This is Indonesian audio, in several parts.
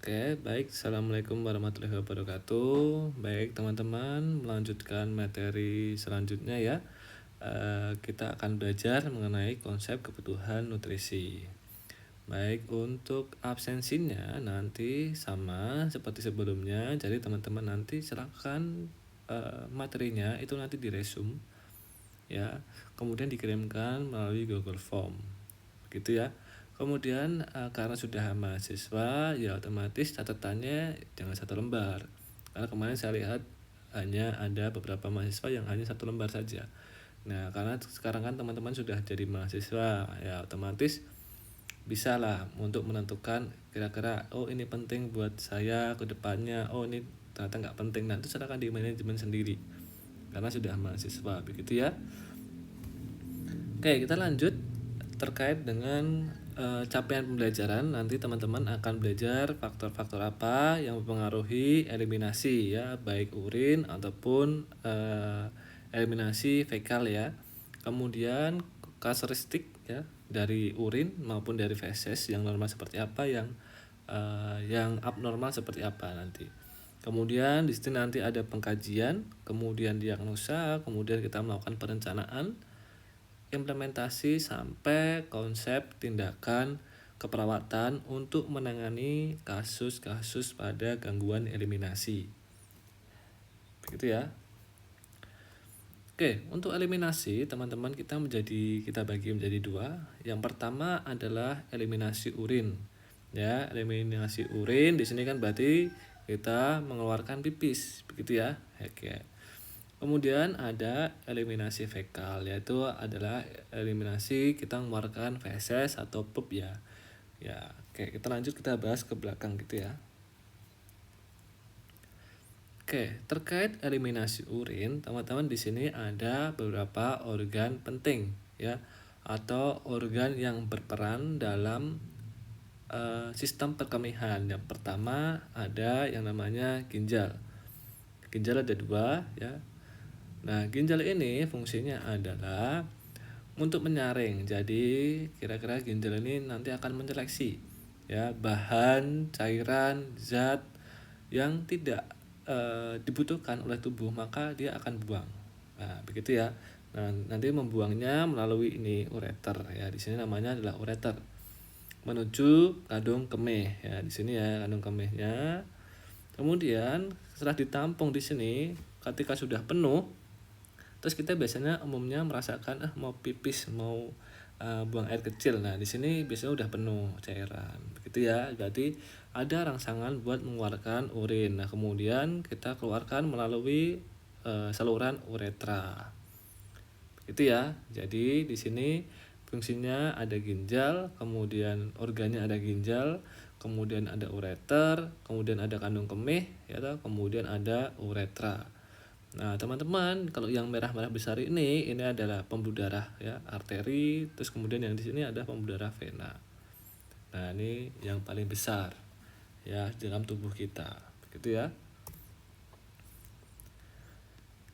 Oke, baik. Assalamualaikum warahmatullahi wabarakatuh. Baik, teman-teman, melanjutkan materi selanjutnya ya. Kita akan belajar mengenai konsep kebutuhan nutrisi. Baik, untuk absensinya nanti sama seperti sebelumnya. Jadi teman-teman nanti serahkan materinya itu nanti diresum ya. Kemudian dikirimkan melalui Google Form. Begitu ya. Kemudian karena sudah mahasiswa ya otomatis catatannya jangan satu lembar. Karena kemarin saya lihat hanya ada beberapa mahasiswa yang hanya satu lembar saja. Nah, karena sekarang kan teman-teman sudah jadi mahasiswa ya otomatis bisa lah untuk menentukan kira-kira oh ini penting buat saya ke depannya, oh ini ternyata nggak penting. Nah, itu silakan di manajemen sendiri karena sudah mahasiswa begitu ya. Oke, kita lanjut terkait dengan capaian pembelajaran. Nanti teman-teman akan belajar faktor-faktor apa yang mempengaruhi eliminasi ya, baik urin ataupun eliminasi fekal ya. Kemudian karakteristik ya dari urin maupun dari feses yang normal seperti apa, yang abnormal seperti apa nanti. Kemudian di sini nanti ada pengkajian, kemudian diagnosa, kemudian kita melakukan perencanaan, implementasi sampai konsep tindakan keperawatan untuk menangani kasus-kasus pada gangguan eliminasi. Begitu ya. Oke, untuk eliminasi teman-teman kita bagi menjadi dua. Yang pertama adalah eliminasi urin. Ya, eliminasi urin di sini kan berarti kita mengeluarkan pipis, begitu ya. Oke. Kemudian ada eliminasi fekal, yaitu adalah eliminasi kita mengeluarkan feses atau pup ya. Ya, oke, kita lanjut kita bahas ke belakang gitu ya. Oke, terkait eliminasi urin, teman-teman di sini ada beberapa organ penting ya atau organ yang berperan dalam sistem perkemihan. Yang pertama ada yang namanya ginjal. Ginjal ada dua ya. Nah, ginjal ini fungsinya adalah untuk menyaring. Jadi, kira-kira ginjal ini nanti akan menyeleksi ya bahan, cairan, zat yang tidak dibutuhkan oleh tubuh, maka dia akan buang. Nah, begitu ya. Nah, nanti membuangnya melalui ini ureter ya. Di sini namanya adalah ureter. Menuju kandung kemih ya. Di sini ya kandung kemihnya. Kemudian setelah ditampung di sini, ketika sudah penuh, terus kita biasanya umumnya merasakan mau pipis, mau buang air kecil. Nah, di sini biasanya udah penuh cairan. Begitu ya. Berarti ada rangsangan buat mengeluarkan urin. Nah, kemudian kita keluarkan melalui saluran uretra. Begitu ya. Jadi di sini fungsinya ada ginjal, kemudian organnya ada ginjal, kemudian ada ureter, kemudian ada kandung kemih, ya toh, kemudian ada uretra. Nah, teman-teman, kalau yang merah-merah besar ini adalah pembuluh darah ya, arteri, terus kemudian yang di sini ada pembuluh darah vena. Nah, ini yang paling besar ya dalam tubuh kita. Begitu ya.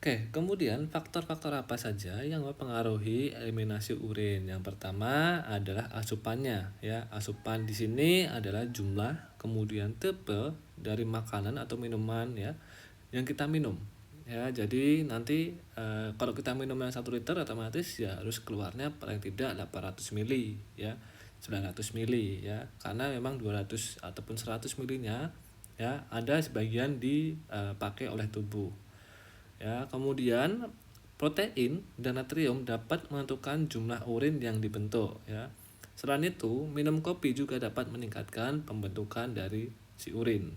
Oke, kemudian faktor-faktor apa saja yang mempengaruhi eliminasi urin? Yang pertama adalah asupannya ya. Asupan di sini adalah jumlah, kemudian tipe dari makanan atau minuman ya yang kita minum. Ya, jadi nanti kalau kita minum yang 1 liter otomatis ya harus keluarnya paling tidak 800 mili ya, 900 mili ya. Karena memang 200 ataupun 100 milinya ya ada sebagian dipakai oleh tubuh. Ya, kemudian protein dan natrium dapat menentukan jumlah urin yang dibentuk ya. Selain itu, minum kopi juga dapat meningkatkan pembentukan dari si urin.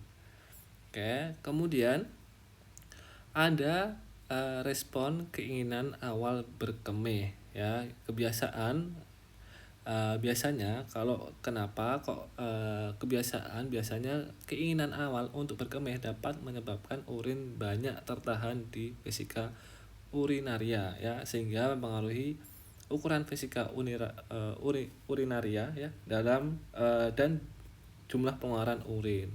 Oke, kemudian ada respon keinginan awal berkemih ya. Biasanya kalau kenapa kok kebiasaan biasanya keinginan awal untuk berkemih dapat menyebabkan urin banyak tertahan di vesika urinaria ya, sehingga mempengaruhi ukuran vesika urinaria ya dalam dan jumlah pengeluaran urin.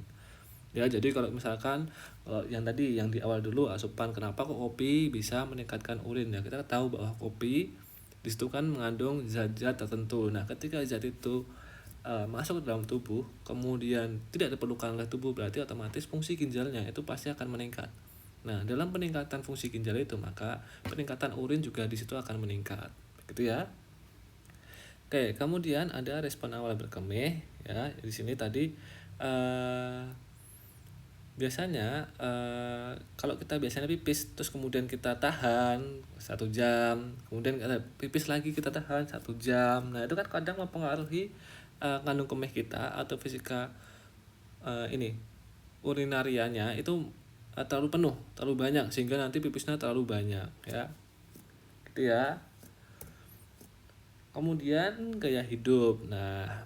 Ya, jadi kalau misalkan yang tadi yang di awal dulu asupan, kenapa kok kopi bisa meningkatkan urin ya? Kita tahu bahwa kopi di situ kan mengandung zat-zat tertentu. Nah, ketika zat itu masuk ke dalam tubuh, kemudian tidak diperlukan oleh tubuh, berarti otomatis fungsi ginjalnya itu pasti akan meningkat. Nah, dalam peningkatan fungsi ginjal itu, maka peningkatan urin juga di situ akan meningkat. Begitu ya. Oke, kemudian ada respon awal berkemih ya. Di sini tadi eh, biasanya kalau kita biasanya pipis terus kemudian kita tahan 1 jam, kemudian kita pipis lagi kita tahan 1 jam. Nah, itu kan kadang mempengaruhi kandung kemih kita atau fisika ini urinarianya itu terlalu penuh, terlalu banyak sehingga nanti pipisnya terlalu banyak ya. Gitu ya. Kemudian gaya hidup. Nah,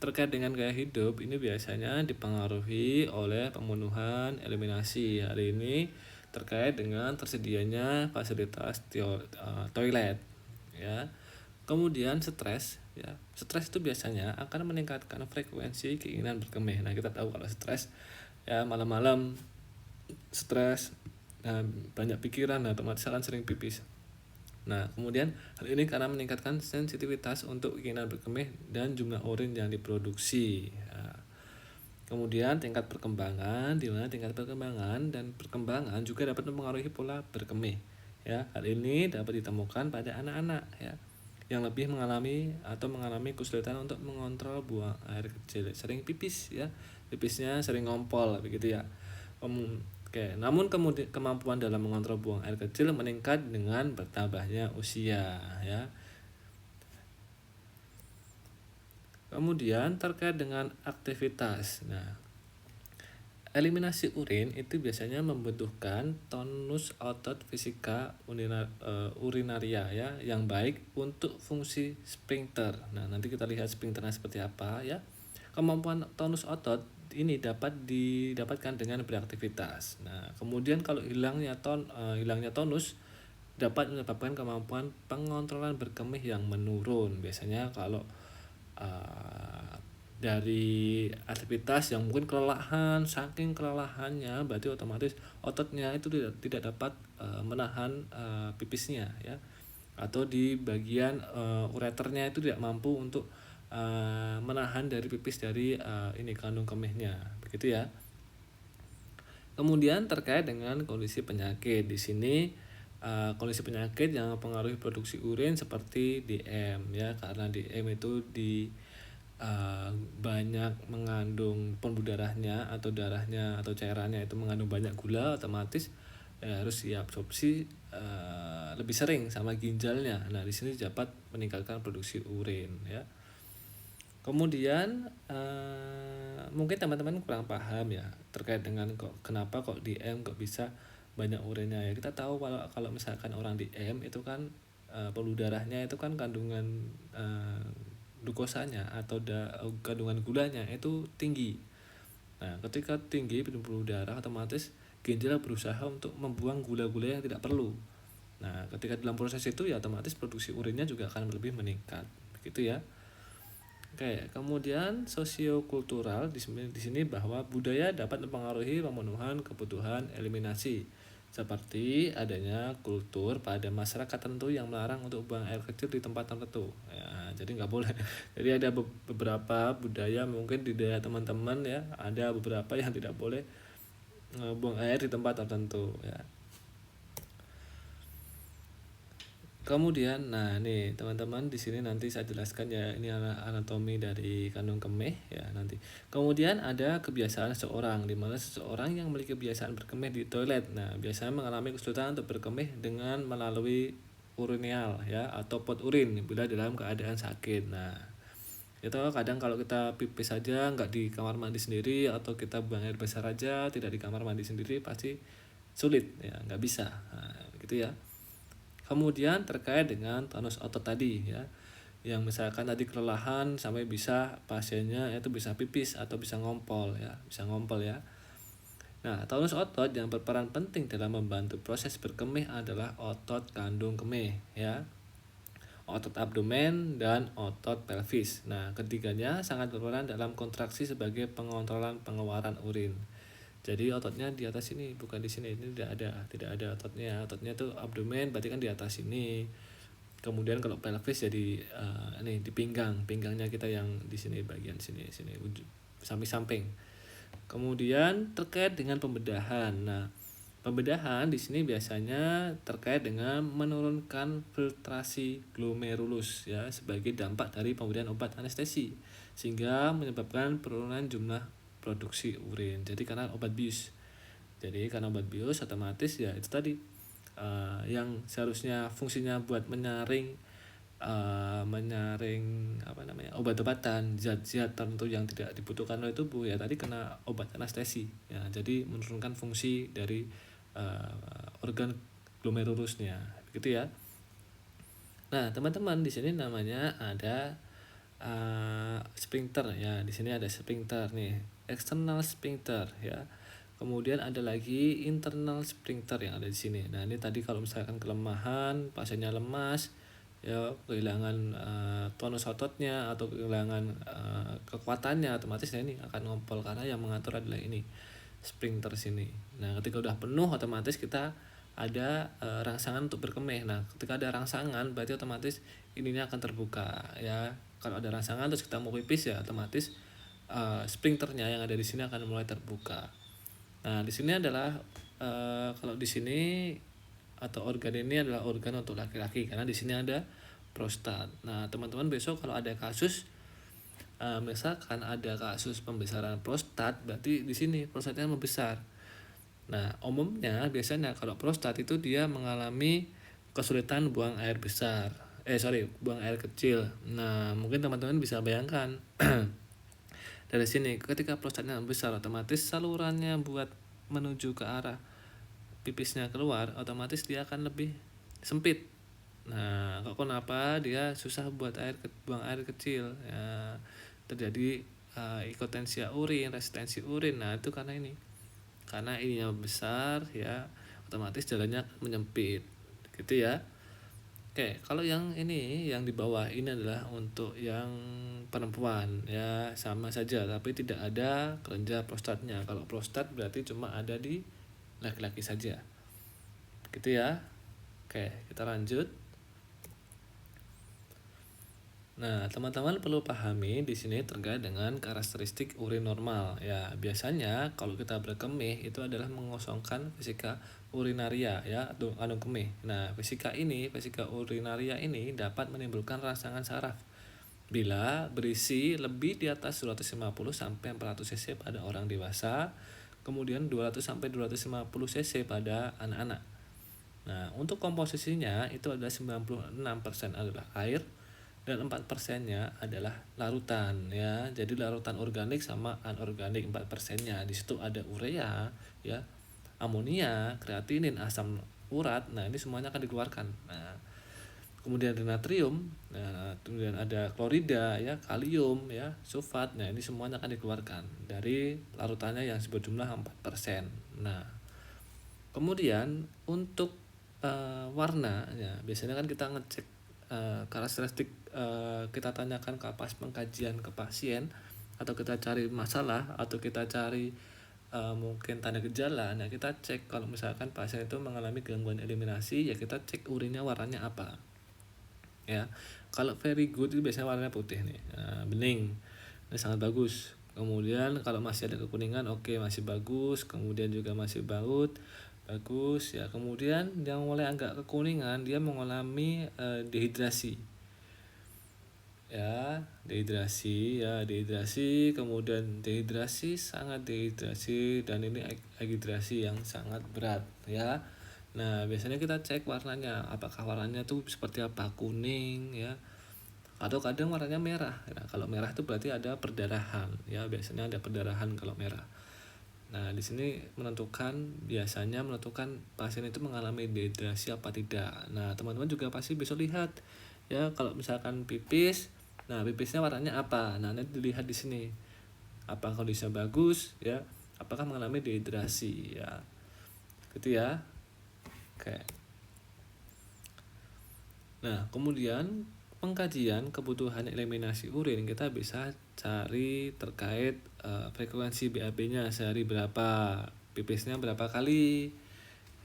terkait dengan gaya hidup ini biasanya dipengaruhi oleh pemenuhan eliminasi. Hari ini terkait dengan tersedianya fasilitas toilet ya. Kemudian stres ya. Stres itu biasanya akan meningkatkan frekuensi keinginan berkemih. Nah, kita tahu kalau stres ya malam-malam stres, banyak pikiran, nah, otomatis akan sering pipis. Nah, kemudian hal ini karena meningkatkan sensitivitas untuk keinginan berkemih dan jumlah urin yang diproduksi. Nah, kemudian tingkat perkembangan, di mana tingkat perkembangan dan perkembangan juga dapat mempengaruhi pola berkemih. Ya, hal ini dapat ditemukan pada anak-anak ya yang lebih mengalami kesulitan untuk mengontrol buang air kecil, sering pipis ya, pipisnya sering ngompol begitu ya. Oke, namun kemudian kemampuan dalam mengontrol buang air kecil meningkat dengan bertambahnya usia ya. Kemudian terkait dengan aktivitas. Nah, eliminasi urin itu biasanya membutuhkan tonus otot fisika urinaria ya yang baik untuk fungsi sphincter. Nah, nanti kita lihat sphincternya seperti apa ya. Kemampuan tonus otot ini dapat didapatkan dengan beraktivitas. Nah, kemudian kalau hilangnya tonus dapat menyebabkan kemampuan pengontrolan berkemih yang menurun. Biasanya kalau dari aktivitas yang mungkin kelelahan, saking kelelahannya berarti otomatis ototnya itu tidak dapat menahan pipisnya ya, atau di bagian ureternya itu tidak mampu untuk menahan dari pipis dari ini kandung kemihnya begitu ya. Kemudian terkait dengan kondisi penyakit, di sini kondisi penyakit yang mempengaruhi produksi urin seperti DM ya, karena DM itu banyak mengandung pembuluh darahnya atau darahnya atau cairannya itu mengandung banyak gula, otomatis harus diabsorpsi lebih sering sama ginjalnya. Nah, di sini dapat meningkatkan produksi urin ya. Kemudian mungkin teman-teman kurang paham ya terkait dengan kenapa kok DM kok bisa banyak urinnya ya. Kita tahu kalau misalkan orang DM itu kan pembuluh darahnya itu kan kandungan glukosanya atau kandungan gulanya itu tinggi. Nah, ketika tinggi pembuluh darah otomatis ginjal berusaha untuk membuang gula-gula yang tidak perlu. Nah, ketika dalam proses itu ya otomatis produksi urinnya juga akan lebih meningkat. Begitu ya. Oke, kemudian sosiokultural di sini bahwa budaya dapat mempengaruhi pemenuhan kebutuhan eliminasi, seperti adanya kultur pada masyarakat tertentu yang melarang untuk buang air kecil di tempat tertentu. Ya, jadi nggak boleh. Jadi ada beberapa budaya mungkin di daerah teman-teman ya, ada beberapa yang tidak boleh buang air di tempat tertentu ya. Kemudian, nah nih teman-teman di sini nanti saya jelaskan ya, ini anatomi dari kandung kemih ya nanti. Kemudian ada kebiasaan seseorang, di mana seseorang yang memiliki kebiasaan berkemih di toilet. Nah, biasanya mengalami kesulitan untuk berkemih dengan melalui urinal ya atau pot urin bila dalam keadaan sakit. Nah, itu kadang kalau kita pipis saja nggak di kamar mandi sendiri atau kita buang air besar aja tidak di kamar mandi sendiri pasti sulit ya, nggak bisa. Nah, gitu ya. Kemudian terkait dengan tonus otot tadi ya, yang misalkan tadi kelelahan sampai bisa pasiennya itu bisa pipis atau bisa ngompol ya, Nah, tonus otot yang berperan penting dalam membantu proses berkemih adalah otot kandung kemih ya, otot abdomen dan otot pelvis. Nah, ketiganya sangat berperan dalam kontraksi sebagai pengontrolan pengeluaran urin. Jadi ototnya di atas sini, bukan di sini. Ini tidak ada ototnya. Ototnya itu abdomen, berarti kan di atas sini. Kemudian kalau pelvis jadi ini di pinggangnya kita yang di sini bagian sini samping-samping. Kemudian terkait dengan pembedahan. Nah, pembedahan di sini biasanya terkait dengan menurunkan filtrasi glomerulus ya sebagai dampak dari pemberian obat anestesi sehingga menyebabkan penurunan jumlah produksi urin. Jadi karena obat bius. Jadi karena obat bius otomatis ya itu tadi yang seharusnya fungsinya buat menyaring obat-obatan zat-zat tertentu yang tidak dibutuhkan oleh tubuh ya tadi kena obat anestesi ya, jadi menurunkan fungsi dari organ glomerulusnya begitu ya. Nah teman-teman di sini namanya ada sphincter ya, di sini ada sphincter nih, external sphincter ya. Kemudian ada lagi internal sphincter yang ada di sini. Nah, ini tadi kalau misalkan kelemahan, pasiennya lemas, ya kehilangan tonus ototnya atau kehilangan kekuatannya, otomatis ya ini akan ngompol karena yang mengatur adalah ini sphincter sini. Nah, ketika udah penuh otomatis kita ada rangsangan untuk berkemih. Nah, ketika ada rangsangan berarti otomatis ininya akan terbuka ya. Kalau ada rangsangan terus kita mau pipis ya otomatis sphincternya yang ada di sini akan mulai terbuka. Nah, di sini adalah kalau di sini atau organ ini adalah organ untuk laki-laki karena di sini ada prostat. Nah, teman-teman besok kalau ada kasus misalkan ada kasus pembesaran prostat, berarti di sini prostatnya membesar. Nah, umumnya biasanya kalau prostat itu dia mengalami kesulitan buang air besar. Buang air kecil. Nah, mungkin teman-teman bisa bayangkan dari sini ketika prostatnya besar otomatis salurannya buat menuju ke arah pipisnya keluar otomatis dia akan lebih sempit. Nah, kok kenapa dia susah buat buang air kecil ya, terjadi ikotensia urin, resistensi urin. Nah, itu karena ininya besar ya, otomatis jalannya menyempit gitu ya. Oke, kalau yang ini yang di bawah ini adalah untuk yang perempuan ya, sama saja tapi tidak ada kelenjar prostatnya. Kalau prostat berarti cuma ada di laki-laki saja. Gitu ya. Oke, kita lanjut. Nah, teman-teman perlu pahami di sini terkait dengan karakteristik urin normal. Ya, biasanya kalau kita berkemih itu adalah mengosongkan vesika urinaria ya atau kandung kemih. Nah, vesika urinaria ini dapat menimbulkan rangsangan saraf bila berisi lebih di atas 250 sampai 400 cc pada orang dewasa, kemudian 200 sampai 250 cc pada anak-anak. Nah, untuk komposisinya itu adalah 96% adalah air dan 4%-nya adalah larutan ya. Jadi larutan organik sama anorganik 4%-nya. Di situ ada urea ya, amonia, kreatinin, asam urat. Nah, ini semuanya akan dikeluarkan. Nah, kemudian ada natrium, nah, kemudian ada klorida ya, kalium ya, sulfat. Nah, ini semuanya akan dikeluarkan dari larutannya yang berjumlah 4%. Nah, kemudian untuk warna ya, biasanya kan kita ngecek karakteristik, kita tanyakan ke pas pengkajian ke pasien atau kita cari masalah atau kita cari mungkin tanda gejala. Nah, kita cek kalau misalkan pasien itu mengalami gangguan eliminasi ya kita cek urinnya warnanya apa ya. Kalau very good itu biasanya warnanya putih nih, bening, ini sangat bagus. Kemudian kalau masih ada kekuningan oke, masih bagus. Kemudian juga masih baut bagus ya. Kemudian yang mulai agak kekuningan dia mengalami dehidrasi ya, dehidrasi, kemudian sangat dehidrasi, dan ini dehidrasi yang sangat berat ya. Nah, biasanya kita cek warnanya, apakah warnanya tuh seperti apa, kuning ya, atau kadang warnanya merah. Nah, kalau merah itu berarti ada perdarahan ya, biasanya ada perdarahan kalau merah. Nah, di sini biasanya menentukan pasien itu mengalami dehidrasi apa tidak. Nah, teman-teman juga pasti bisa lihat ya, kalau misalkan pipis, nah pipisnya warnanya apa. Nah, nanti dilihat di sini. Apakah kondisinya bagus ya, apakah mengalami dehidrasi ya. Gitu ya. Oke. Nah, kemudian pengkajian kebutuhan eliminasi urin kita bisa cari terkait frekuensi BAB-nya sehari berapa, pipisnya berapa kali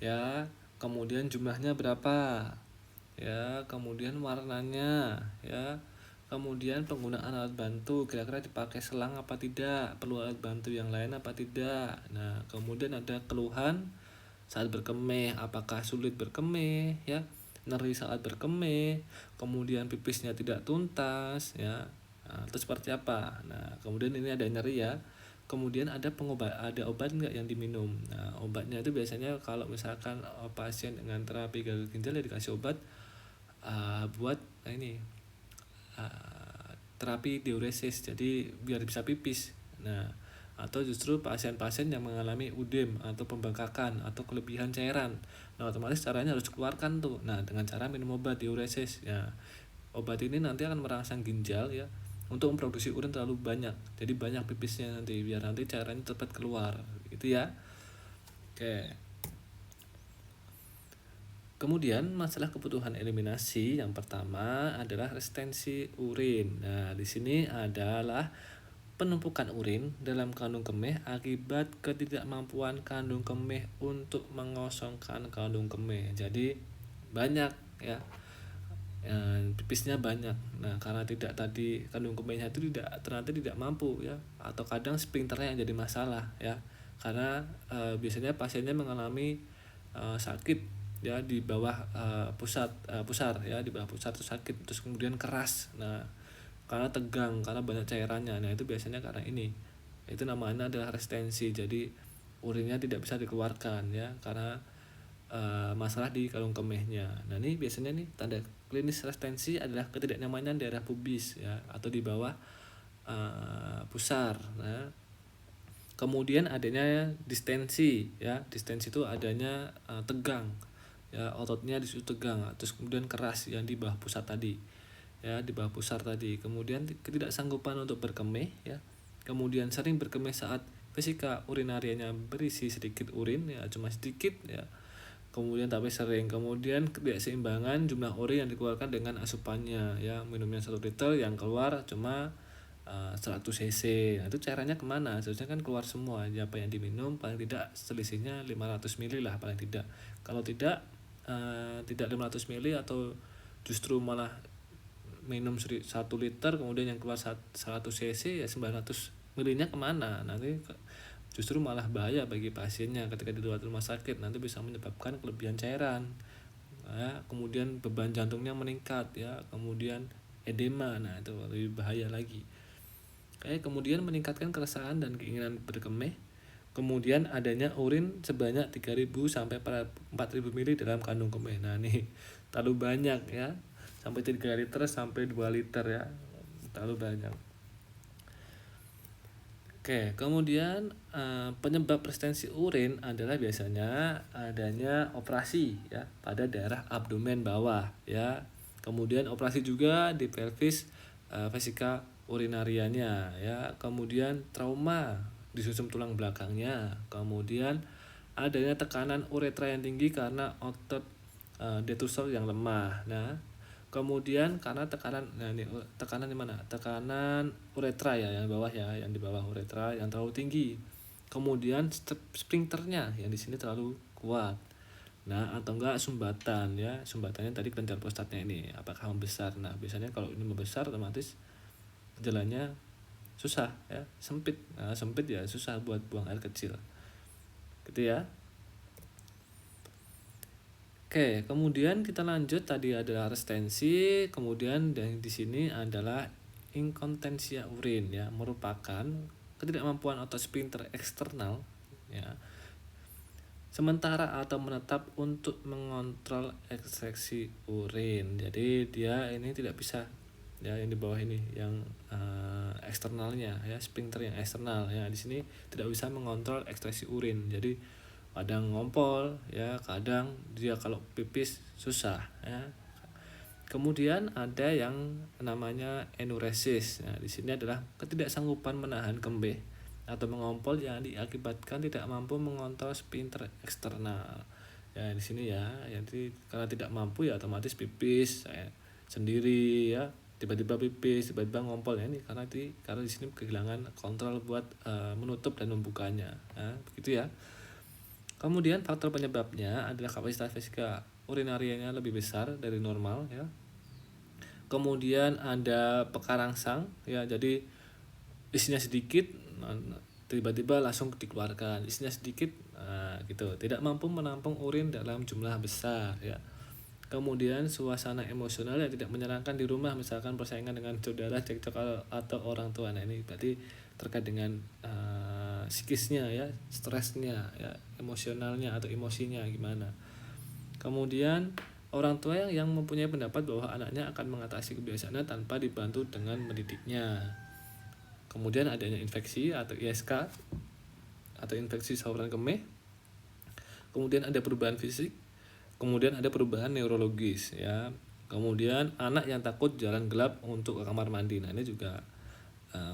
ya, kemudian jumlahnya berapa ya, kemudian warnanya, ya, kemudian penggunaan alat bantu, kira-kira dipakai selang apa tidak, perlu alat bantu yang lain apa tidak. Nah, kemudian ada keluhan saat berkemih, apakah sulit berkemih, ya, nyeri saat berkemih, kemudian pipisnya tidak tuntas, ya. Nah, itu seperti apa? Nah, kemudian ini ada nyeri, ya. Kemudian ada ada obat nggak yang diminum. Nah, obatnya itu biasanya kalau misalkan pasien dengan terapi gagal ginjal ya dikasih obat buat ini terapi diuresis, jadi biar bisa pipis. Nah, atau justru pasien-pasien yang mengalami udem atau pembengkakan atau kelebihan cairan, nah otomatis caranya harus dikeluarkan tuh. Nah, dengan cara minum obat diuresis, ya, obat ini nanti akan merangsang ginjal, ya, untuk memproduksi urin terlalu banyak, jadi banyak pipisnya nanti, biar nanti cairannya cepat keluar gitu ya. Oke. Kemudian masalah kebutuhan eliminasi yang pertama adalah retensi urin. Nah, di sini adalah penumpukan urin dalam kandung kemih akibat ketidakmampuan kandung kemih untuk mengosongkan kandung kemih. Jadi banyak, ya, pipisnya banyak. Nah, karena tidak tadi kandung kemihnya itu ternyata tidak mampu, ya, atau kadang sphincternya yang jadi masalah, ya, karena biasanya pasiennya mengalami sakit, ya, di bawah pusar, ya, di bawah pusar itu sakit, terus kemudian keras. Nah, karena tegang, karena banyak cairannya. Nah, itu biasanya karena ini. Itu namanya adalah restensi. Jadi urinnya tidak bisa dikeluarkan, ya, karena masalah di kalung kemihnya. Nah, ini biasanya nih tanda klinis restensi adalah ketidaknyamanan daerah pubis, ya, atau di bawah pusar. Nah, kemudian adanya distensi, ya. Distensi itu adanya tegang, ya, ototnya di situ tegang, terus kemudian keras yang di bawah pusat tadi, ya, di bawah pusar tadi. Kemudian ketidaksanggupan untuk berkemih, ya. Kemudian sering berkemih saat vesika urinarianya berisi sedikit urin, ya, cuma sedikit, ya. Kemudian tapi sering. Kemudian ketidakseimbangan jumlah urin yang dikeluarkan dengan asupannya, ya, minumnya 1 liter yang keluar cuma 100 cc. Nah, itu caranya kemana? Seharusnya kan keluar semua, ya, apa yang diminum paling tidak selisihnya 500 ml lah paling tidak. Kalau tidak 500 ml atau justru malah minum 1 liter kemudian yang keluar 100 cc, ya 900 ml-nya kemana? Nanti justru malah bahaya bagi pasiennya ketika di luar rumah sakit, nanti bisa menyebabkan kelebihan cairan, ya, kemudian beban jantungnya meningkat, ya, kemudian edema. Nah, itu lebih bahaya lagi. Kemudian meningkatkan keresahan dan keinginan berkemih. Kemudian adanya urin sebanyak 3.000 sampai 4.000 ml dalam kandung kemih. Nah, ini terlalu banyak, ya, sampai 3 liter sampai 2 liter, ya, terlalu banyak. Oke, kemudian penyebab restensi urin adalah biasanya adanya operasi, ya, pada daerah abdomen bawah, ya. Kemudian operasi juga di pelvis, vesika urinarianya, ya. Kemudian trauma di susum tulang belakangnya. Kemudian adanya tekanan uretra yang tinggi karena otot detusor yang lemah. Nah, kemudian karena tekanan di mana? Tekanan uretra, ya, yang bawah, ya, yang di bawah uretra yang terlalu tinggi. Kemudian sphincternya yang di sini terlalu kuat. Nah, atau enggak sumbatan, ya. Sumbatannya tadi kelenjar prostatnya ini apakah membesar. Nah, biasanya kalau ini membesar otomatis jalannya susah, ya, sempit. Nah, sempit ya susah buat buang air kecil. Gitu ya. Oke, kemudian kita lanjut, tadi adalah restensi, kemudian dan di sini adalah inkontinensia urin, ya, merupakan ketidakmampuan otot sphincter eksternal, ya, sementara atau menetap untuk mengontrol ekstraksi urin. Jadi dia ini tidak bisa, ya, yang di bawah ini yang eksternalnya, ya, sphincter yang eksternal, ya, di sini tidak bisa mengontrol ekstraksi urin. Jadi kadang ngompol, ya, kadang dia kalau pipis susah, ya. Kemudian ada yang namanya enuresis. Nah, di sini adalah ketidaksanggupan menahan kemih atau mengompol yang diakibatkan tidak mampu mengontrol sphincter eksternal. Ya, di sini, ya, jadi karena tidak mampu, ya, otomatis pipis sendiri, ya, tiba-tiba pipis, tiba-tiba ngompol, ya, ini karena di sini kehilangan kontrol buat menutup dan membukanya, ya, begitu ya. Kemudian faktor penyebabnya adalah kapasitas vesika urinarianya lebih besar dari normal ya. Kemudian ada pekarangsang ya, jadi isinya sedikit, tiba-tiba langsung dikeluarkan, isinya sedikit, gitu, tidak mampu menampung urin dalam jumlah besar ya. Kemudian suasana emosional yang tidak menyenangkan di rumah, misalkan persaingan dengan saudara, cekcok atau orang tua. Nah ini berarti terkait dengan psikisnya ya, stresnya ya, emosionalnya atau emosinya gimana. Kemudian orang tua yang mempunyai pendapat bahwa anaknya akan mengatasi kebiasaannya tanpa dibantu dengan mendidiknya. Kemudian adanya infeksi atau ISK atau infeksi saluran kemih. Kemudian ada perubahan fisik, kemudian ada perubahan neurologis ya. Kemudian anak yang takut jalan gelap untuk ke kamar mandi. Nah ini juga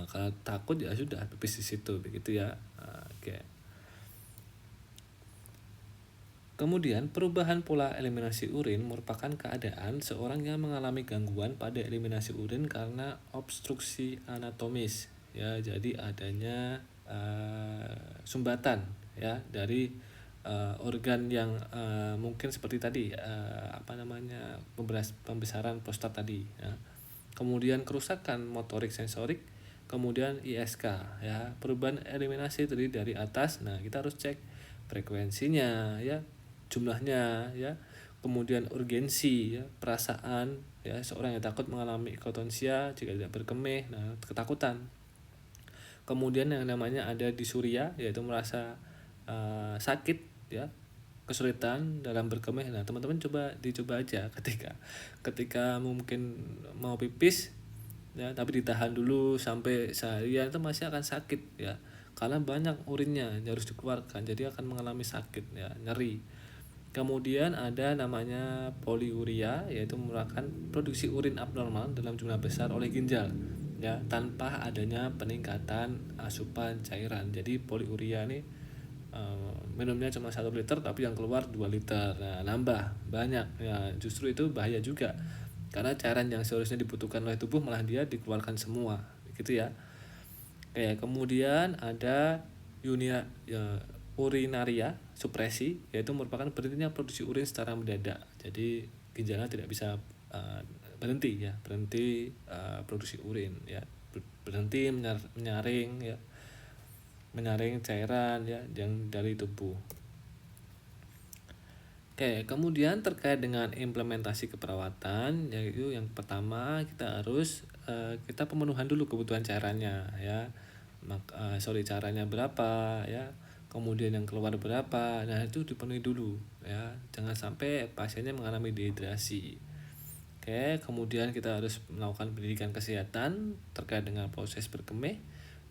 kalau takut ya sudah pipis di situ begitu ya. Oke. Kemudian perubahan pola eliminasi urin merupakan keadaan seorang yang mengalami gangguan pada eliminasi urin karena obstruksi anatomis ya. Jadi adanya sumbatan ya dari organ yang mungkin seperti tadi pembesaran prostat tadi ya. Kemudian kerusakan motorik sensorik, kemudian ISK ya. Perubahan eliminasi terdiri dari atas. Nah kita harus cek frekuensinya ya, jumlahnya ya, kemudian urgensi ya, perasaan ya, seorang yang takut mengalami ekotonsia jika tidak berkemih, nah ketakutan. Kemudian yang namanya ada disuria, yaitu merasa sakit ya, kesulitan dalam berkemih. Nah teman-teman dicoba aja ketika mungkin mau pipis ya, tapi ditahan dulu sampai seharian, itu masih akan sakit ya, karena banyak urinnya yang harus dikeluarkan, jadi akan mengalami sakit ya, nyeri. Kemudian ada namanya poliuria, yaitu merupakan produksi urin abnormal dalam jumlah besar oleh ginjal ya, tanpa adanya peningkatan asupan cairan. Jadi poliuria ini minumnya cuma 1 liter tapi yang keluar 2 liter. Nah, nambah banyak ya, justru itu bahaya juga, karena cairan yang seharusnya dibutuhkan oleh tubuh malah dia dikeluarkan semua gitu ya. Oke, kemudian ada urinaria supresi, yaitu merupakan berhentinya produksi urin secara mendadak. Jadi ginjalnya tidak bisa berhenti produksi urin ya, berhenti menyaring cairan ya yang dari tubuh. Oke, kemudian terkait dengan implementasi keperawatan, yaitu yang pertama kita pemenuhan dulu kebutuhan cairannya ya. Cairannya berapa ya, kemudian yang keluar berapa. Nah itu dipenuhi dulu ya, jangan sampai pasiennya mengalami dehidrasi. Oke, kemudian kita harus melakukan pendidikan kesehatan terkait dengan proses berkemih.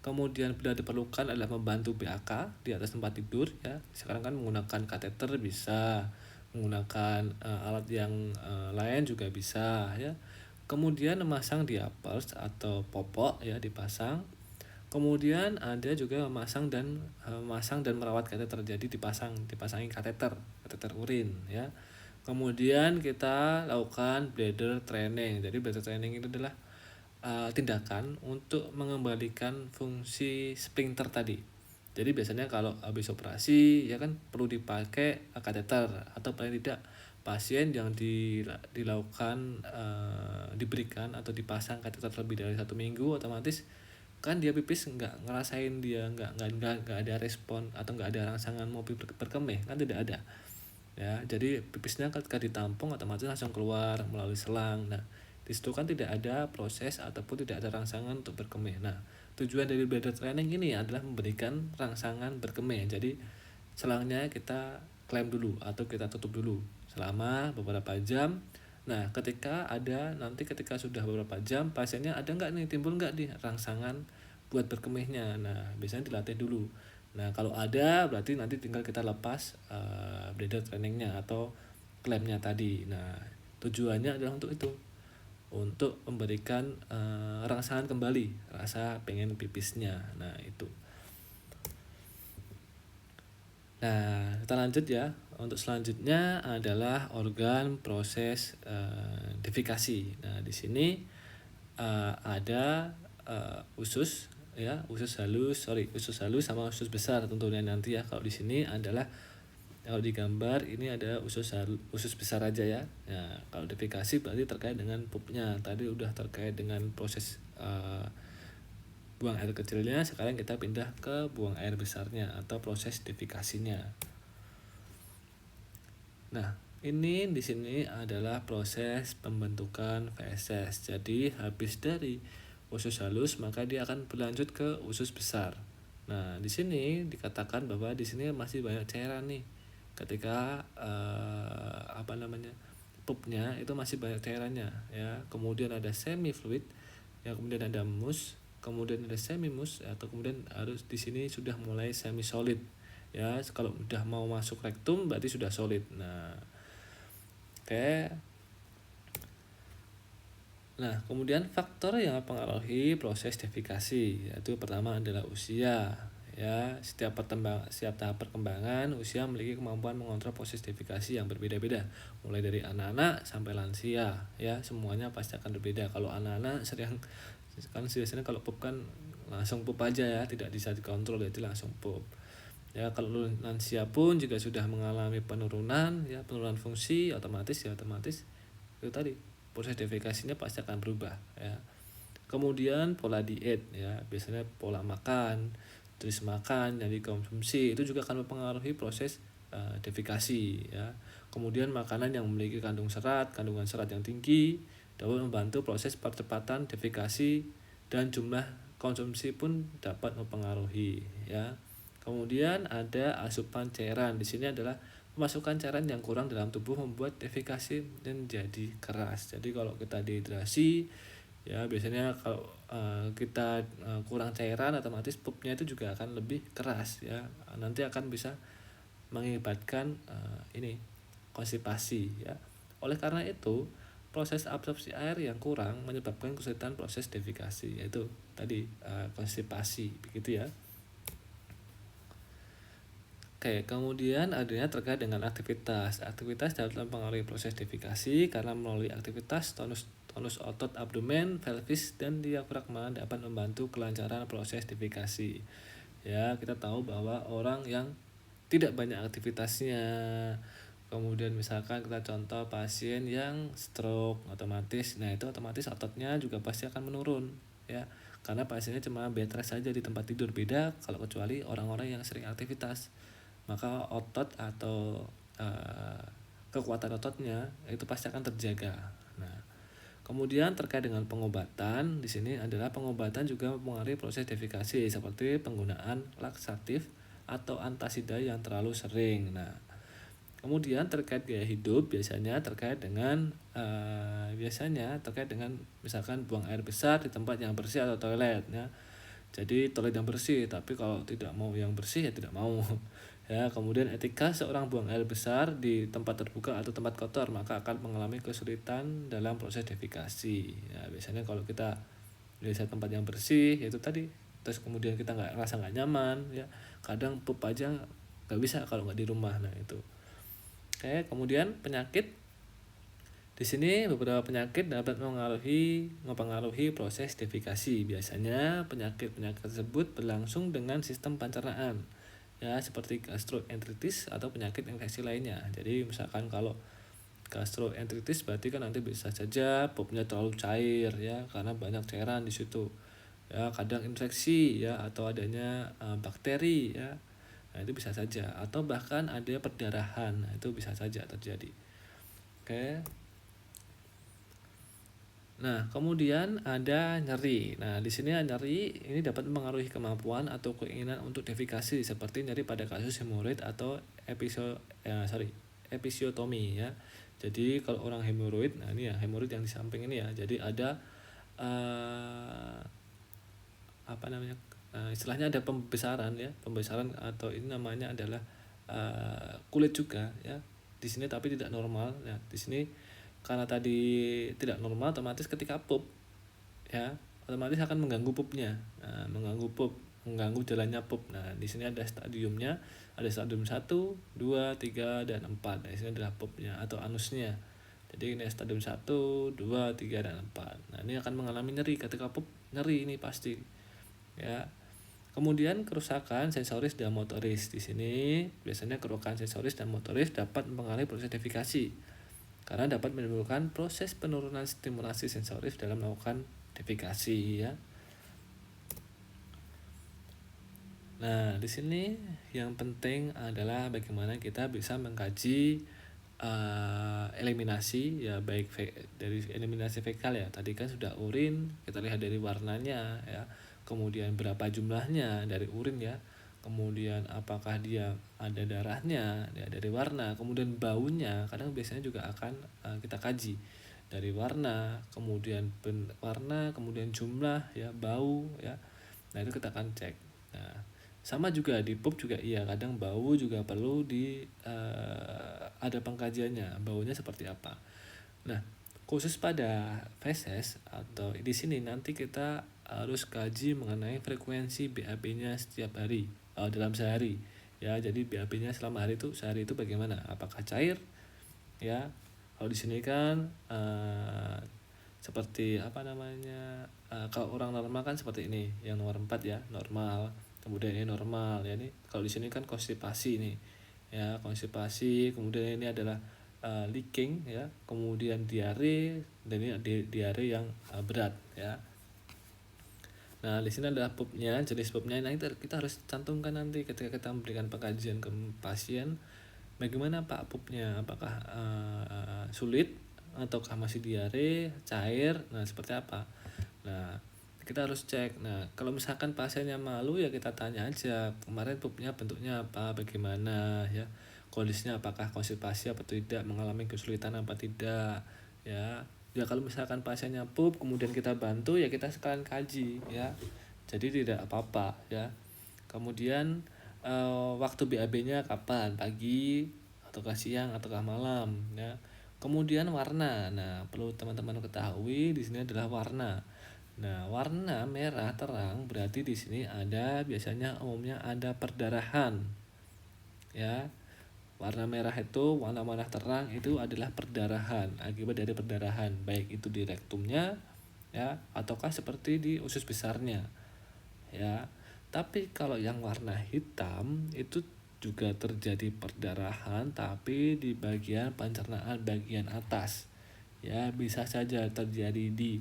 Kemudian bila diperlukan adalah membantu BAK di atas tempat tidur ya. Sekarang kan menggunakan kateter bisa, menggunakan alat yang lain juga bisa ya. Kemudian memasang diapers atau popok ya, dipasang. Kemudian ada juga memasang dan merawat kateter. Jadi dipasangi kateter urin ya. Kemudian kita lakukan bladder training. Jadi bladder training itu adalah tindakan untuk mengembalikan fungsi sphincter tadi. Jadi biasanya kalau habis operasi ya kan perlu dipakai kateter, atau paling tidak pasien yang dilakukan diberikan atau dipasang kateter lebih dari 1 minggu, otomatis kan dia pipis nggak ngerasain, dia nggak ada respon atau nggak ada rangsangan mau berkemih, kan tidak ada ya. Jadi pipisnya ketika ditampung otomatis langsung keluar melalui selang. Nah di situ kan tidak ada proses ataupun tidak ada rangsangan untuk berkemih. Nah tujuan dari bladder training ini adalah memberikan rangsangan berkemih. Jadi selangnya kita klem dulu atau kita tutup dulu selama beberapa jam. Nah ketika sudah beberapa jam, pasiennya ada nggak nih, timbul nggak nih rangsangan buat berkemihnya. Nah biasanya dilatih dulu. Nah kalau ada, berarti nanti tinggal kita lepas bladder trainingnya atau klemnya tadi. Nah tujuannya adalah untuk itu, untuk memberikan rangsangan kembali rasa pengen pipisnya. Nah itu. Nah kita lanjut ya. Untuk selanjutnya adalah organ proses defekasi. Nah di sini ada usus halus sama usus besar tentunya nanti ya. Kalau di sini adalah Kalau di gambar ini ada usus besar aja ya. Nah, kalau defikasi berarti terkait dengan pupnya. Tadi udah terkait dengan proses buang air kecilnya, sekarang kita pindah ke buang air besarnya atau proses defikasinya. Nah, ini di sini adalah proses pembentukan feses. Jadi habis dari usus halus maka dia akan berlanjut ke usus besar. Nah, di sini dikatakan bahwa di sini masih banyak cairan nih. Ketika pupnya itu masih banyak cairannya ya. Kemudian ada semi fluid, ya kemudian ada mus, kemudian ada semi mus, atau kemudian harus di sini sudah mulai semi solid. Ya, kalau udah mau masuk rektum berarti sudah solid. Nah, oke. Nah, kemudian faktor yang mempengaruhi proses defikasi yaitu pertama adalah usia. Ya, setiap tahap perkembangan usia memiliki kemampuan mengontrol proses defikasi yang berbeda-beda, mulai dari anak-anak sampai lansia. Ya, semuanya pasti akan berbeda. Kalau anak-anak sering kan biasanya kalau pup kan langsung pup aja ya, tidak bisa dikontrol, jadi langsung pup. Ya, kalau lansia pun juga sudah mengalami penurunan fungsi, otomatis itu tadi proses defikasinya pasti akan berubah ya. Kemudian pola diet ya, biasanya pola makan, terus makan yang dikonsumsi itu juga akan mempengaruhi proses defikasi ya. Kemudian makanan yang memiliki kandungan serat yang tinggi dapat membantu proses percepatan defikasi, dan jumlah konsumsi pun dapat mempengaruhi ya. Kemudian ada asupan cairan. Di sini adalah pemasukan cairan yang kurang dalam tubuh membuat defikasi menjadi keras. Jadi kalau kita dehidrasi ya, biasanya kalau kita kurang cairan, otomatis pupnya itu juga akan lebih keras ya. Nanti akan bisa mengakibatkan konstipasi ya. Oleh karena itu, proses absorpsi air yang kurang menyebabkan kesulitan proses defikasi, yaitu tadi konstipasi begitu ya. Oke, kemudian adanya terkait dengan aktivitas. Aktivitas dapat mempengaruhi proses defikasi karena melalui aktivitas tonus otot abdomen, pelvis, dan diafragma dapat membantu kelancaran proses defikasi. Ya, kita tahu bahwa orang yang tidak banyak aktivitasnya, kemudian misalkan kita contoh pasien yang stroke, nah itu otomatis ototnya juga pasti akan menurun ya, karena pasiennya cuma bed rest saja di tempat tidur. Beda kalau kecuali orang-orang yang sering aktivitas, maka otot atau kekuatan ototnya itu pasti akan terjaga. Nah, kemudian terkait dengan pengobatan, di sini adalah pengobatan juga mempengaruhi proses defikasi seperti penggunaan laksatif atau antasida yang terlalu sering. Nah, kemudian terkait gaya hidup biasanya terkait dengan misalkan buang air besar di tempat yang bersih atau toilet ya. Jadi toilet yang bersih, tapi kalau tidak mau yang bersih ya tidak mau ya. Kemudian etika seorang buang air besar di tempat terbuka atau tempat kotor, maka akan mengalami kesulitan dalam proses defikasi ya. Biasanya kalau kita lihat tempat yang bersih itu tadi, terus kemudian kita rasa nggak nyaman ya, kadang pup aja nggak bisa kalau nggak di rumah. Nah itu. Oke, kemudian penyakit. Di sini beberapa penyakit dapat mempengaruhi proses defikasi. Biasanya penyakit-penyakit tersebut berlangsung dengan sistem pencernaan ya, seperti gastroenteritis atau penyakit infeksi lainnya. Jadi misalkan kalau gastroenteritis berarti kan nanti bisa saja pupnya terlalu cair ya, karena banyak cairan di situ. Ya, kadang infeksi ya, atau adanya bakteri ya. Nah, itu bisa saja, atau bahkan ada perdarahan. Nah, itu bisa saja terjadi. Oke. Nah, kemudian ada nyeri. Nah, di sini nyeri ini dapat mempengaruhi kemampuan atau keinginan untuk defikasi, seperti nyeri pada kasus hemoroid atau episiotomi ya. Jadi kalau orang hemoroid, nah ini ya hemoroid yang di samping ini ya. Jadi ada istilahnya ada pembesaran ya, atau ini namanya adalah kulit juga ya. Di sini tapi tidak normal ya. Di sini karena tadi tidak normal, otomatis ketika pup ya, otomatis akan mengganggu pupnya. Nah, mengganggu jalannya pup. Nah, di sini ada stadiumnya, ada stadium 1, 2, 3 dan 4. Nah, di sini adalah pupnya atau anusnya. Jadi ini stadium 1, 2, 3 dan 4. Nah, ini akan mengalami nyeri ketika pup, nyeri ini pasti. Ya. Kemudian kerusakan sensoris dan motoris. Di sini biasanya kerusakan sensoris dan motoris dapat mempengaruhi proses defekasi karena dapat menimbulkan proses penurunan stimulasi sensoris dalam melakukan defekasi ya. Nah, di sini yang penting adalah bagaimana kita bisa mengkaji eliminasi ya, baik dari eliminasi fekal ya. Tadi kan sudah urin, kita lihat dari warnanya ya. Kemudian berapa jumlahnya dari urin ya. Kemudian apakah dia ada darahnya ya, dari warna. Kemudian baunya, kadang biasanya juga akan kita kaji dari warna, kemudian warna, kemudian jumlah ya, bau ya. Nah, itu kita akan cek. Nah, sama juga di pup juga iya, kadang bau juga perlu ada pengkajiannya, baunya seperti apa. Nah, khusus pada feses atau di sini nanti kita harus kaji mengenai frekuensi BAB-nya setiap hari dalam sehari ya. Jadi BAB-nya selama hari itu, sehari itu bagaimana, apakah cair ya. Kalau di sini kan seperti apa namanya, kalau orang normal kan seperti ini, yang nomor 4 ya, normal. Kemudian ini normal ya, ini kalau di sini kan konstipasi nih ya, konstipasi. Kemudian ini adalah leaking ya, kemudian diare, dan ini diare yang berat ya. Nah, di sini adalah pupnya, jenis pupnya. Nah, kita harus cantumkan nanti ketika kita memberikan pengkajian ke pasien, bagaimana Pak pupnya, apakah sulit ataukah masih diare, cair, nah seperti apa. Nah, kita harus cek. Nah, kalau misalkan pasiennya malu ya kita tanya aja, kemarin pupnya bentuknya apa, bagaimana ya, kondisinya apakah konstipasi apa tidak, mengalami kesulitan apa tidak ya. Ya kalau misalkan pasiennya pup kemudian kita bantu ya kita sekalian kaji ya, jadi tidak apa-apa ya. Kemudian waktu BAB-nya kapan, pagi ataukah siang ataukah malam ya. Kemudian warna. Nah, perlu teman-teman ketahui di sini adalah warna. Nah, warna merah terang berarti di sini ada, biasanya umumnya ada perdarahan ya. Warna merah itu, warna merah terang itu adalah perdarahan, akibat dari perdarahan, baik itu di rektumnya ya ataukah seperti di usus besarnya ya. Tapi kalau yang warna hitam itu juga terjadi perdarahan tapi di bagian pencernaan bagian atas ya, bisa saja terjadi di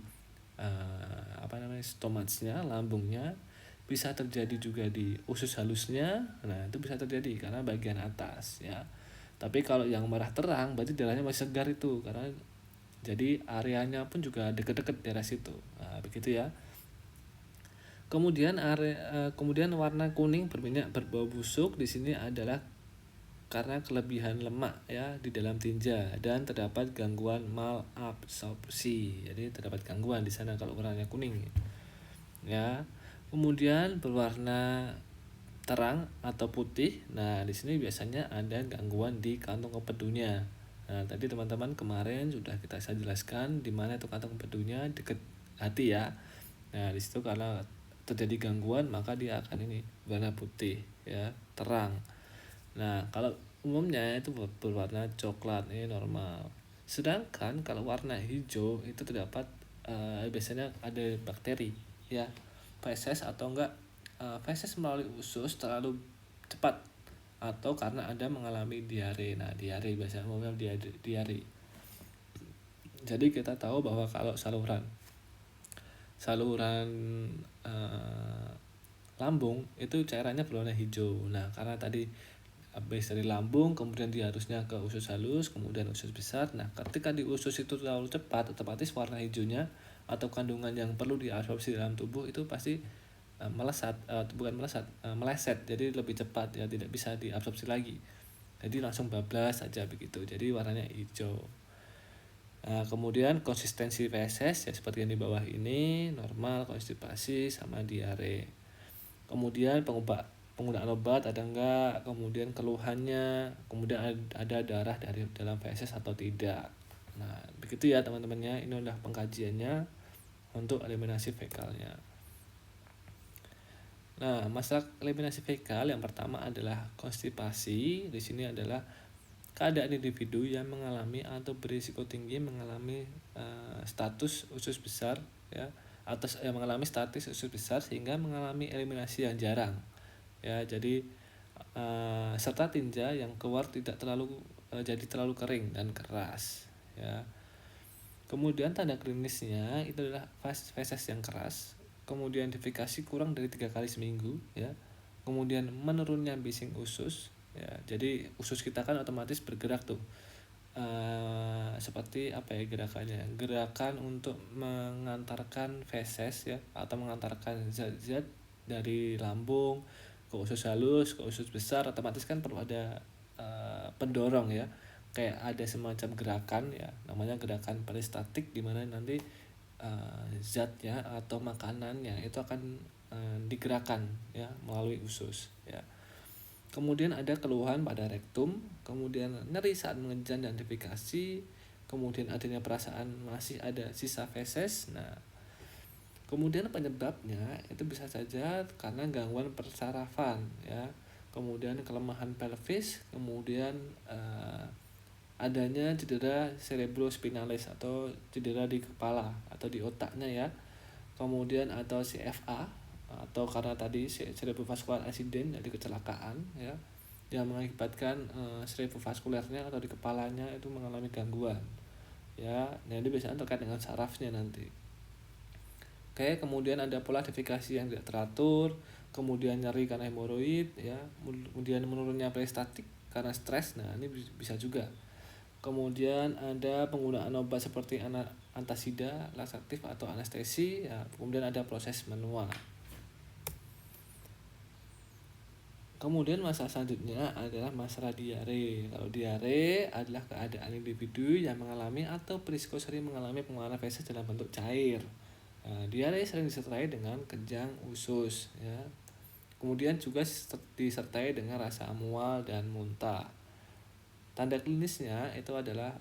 stomatsnya, lambungnya, bisa terjadi juga di usus halusnya. Nah, itu bisa terjadi karena bagian atas ya. Tapi kalau yang merah terang berarti darahnya masih segar itu, karena jadi areanya pun juga deket-deket daerah situ. Nah, begitu ya. Kemudian warna kuning berminyak berbau busuk di sini adalah karena kelebihan lemak ya di dalam tinja dan terdapat gangguan malabsorpsi. Jadi terdapat gangguan di sana kalau warnanya kuning ya. Kemudian berwarna terang atau putih. Nah, di sini biasanya ada gangguan di kantung empedunya. Nah, tadi teman-teman kemarin sudah saya jelaskan di mana itu kantung empedunya, dekat hati ya. Nah, di situ karena terjadi gangguan maka dia akan ini warna putih ya, terang. Nah, kalau umumnya itu berwarna coklat, ini normal. Sedangkan kalau warna hijau itu terdapat biasanya ada bakteri ya, feses atau enggak feses melalui usus terlalu cepat atau karena ada mengalami diare. Nah, diare biasanya umumnya diare. Jadi kita tahu bahwa kalau saluran lambung itu cairannya berwarna hijau. Nah, karena tadi habis dari lambung kemudian dia harusnya ke usus halus, kemudian usus besar. Nah, ketika di usus itu terlalu cepat, otomatis warna hijaunya atau kandungan yang perlu diabsorpsi dalam tubuh itu pasti meleset, jadi lebih cepat ya, tidak bisa diabsorpsi lagi. Jadi langsung bablas saja begitu. Jadi warnanya hijau. Nah, kemudian konsistensi feses ya seperti yang di bawah ini, normal, konstipasi sama diare. Kemudian penggunaan obat ada enggak, kemudian keluhannya, kemudian ada darah dari dalam feses atau tidak. Nah, begitu ya teman-temannya, ini adalah pengkajiannya untuk eliminasi fekalnya. Nah, masalah eliminasi fekal yang pertama adalah konstipasi. Di sini adalah keadaan individu yang mengalami atau berisiko tinggi mengalami status usus besar ya atau yang mengalami statis usus besar sehingga mengalami eliminasi yang jarang. Ya, jadi serta tinja yang keluar tidak jadi terlalu kering dan keras. Ya. Kemudian tanda klinisnya itu adalah feses yang keras, kemudian defekasi kurang dari 3 kali seminggu, ya. Kemudian menurunnya bising usus, ya. Jadi usus kita kan otomatis bergerak tuh. Seperti apa ya gerakannya? Gerakan untuk mengantarkan feses ya atau mengantarkan zat-zat dari lambung ke usus halus, ke usus besar, otomatis kan perlu ada pendorong ya. Kayak ada semacam gerakan ya, namanya gerakan peristatik di mana nanti zatnya atau makanannya itu akan digerakkan ya melalui usus ya. Kemudian ada keluhan pada rektum, kemudian nyeri saat mengejan dan defekasi, kemudian adanya perasaan masih ada sisa feses. Nah, kemudian penyebabnya itu bisa saja karena gangguan persarafan ya, kemudian kelemahan pelvis, kemudian adanya cedera cerebrospinalis atau cedera di kepala atau di otaknya ya, kemudian atau CFA atau karena tadi cerebrovascular accident jadi kecelakaan ya yang mengakibatkan cerebrovaskulernya atau di kepalanya itu mengalami gangguan ya. Nah ini biasanya terkait dengan sarafnya nanti. Oke, kemudian ada pola defekasi yang tidak teratur, kemudian nyeri karena hemoroid ya, kemudian menurunnya peristatik karena stres. Nah ini bisa juga. Kemudian ada penggunaan obat seperti antasida, laxatif atau anestesi ya. Kemudian ada proses manual. Kemudian masalah selanjutnya adalah masalah diare. Kalau diare adalah keadaan individu yang mengalami atau berisiko sering mengalami pengeluaran feses dalam bentuk cair. Nah, diare sering disertai dengan kejang usus ya. Kemudian juga disertai dengan rasa mual dan muntah. Tanda klinisnya itu adalah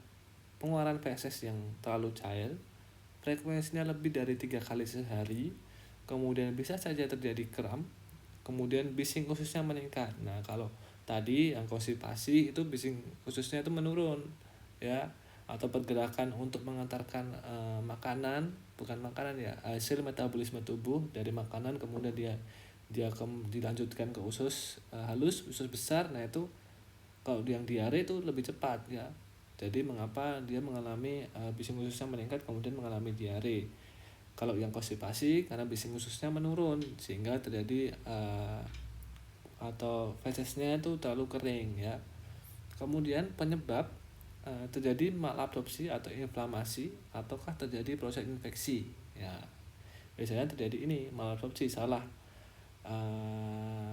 pengeluaran feses yang terlalu cair, frekuensinya lebih dari 3 kali sehari, kemudian bisa saja terjadi kram, kemudian bising ususnya meningkat. Nah kalau tadi yang konstipasi itu bising ususnya itu menurun ya, atau pergerakan untuk mengantarkan makanan, bukan makanan ya, hasil metabolisme tubuh dari makanan kemudian dia dilanjutkan ke usus halus, usus besar. Nah itu kalau yang diare itu lebih cepat ya. Jadi mengapa dia mengalami bising ususnya meningkat kemudian mengalami diare. Kalau yang konstipasi karena bising ususnya menurun sehingga terjadi atau fesesnya itu terlalu kering ya. Kemudian penyebab terjadi malabsorpsi atau inflamasi ataukah terjadi proses infeksi ya. Biasanya terjadi ini malabsorpsi, salah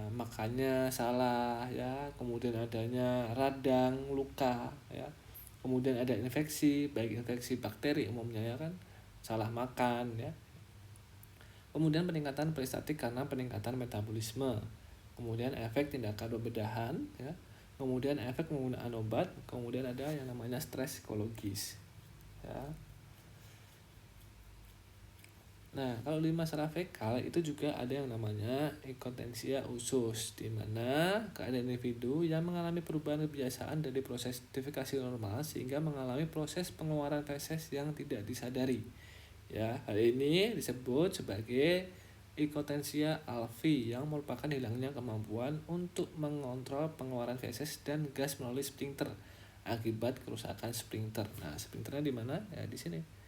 makannya salah ya, kemudian adanya radang, luka ya, kemudian ada infeksi, baik infeksi bakteri umumnya ya kan, salah makan ya. Kemudian peningkatan peristatik karena peningkatan metabolisme, kemudian efek tindakan pembedahan ya, kemudian efek penggunaan obat, kemudian ada yang namanya stres psikologis ya. Nah, kalau di masalah fekal itu juga ada yang namanya inkontinensia usus, di mana keadaan individu yang mengalami perubahan kebiasaan dari proses defekasi normal sehingga mengalami proses pengeluaran feses yang tidak disadari. Ya, hal ini disebut sebagai inkontinensia alvi yang merupakan hilangnya kemampuan untuk mengontrol pengeluaran feses dan gas melalui sphincter akibat kerusakan sphincter. Nah, sphincternya di mana? Ya, di sini.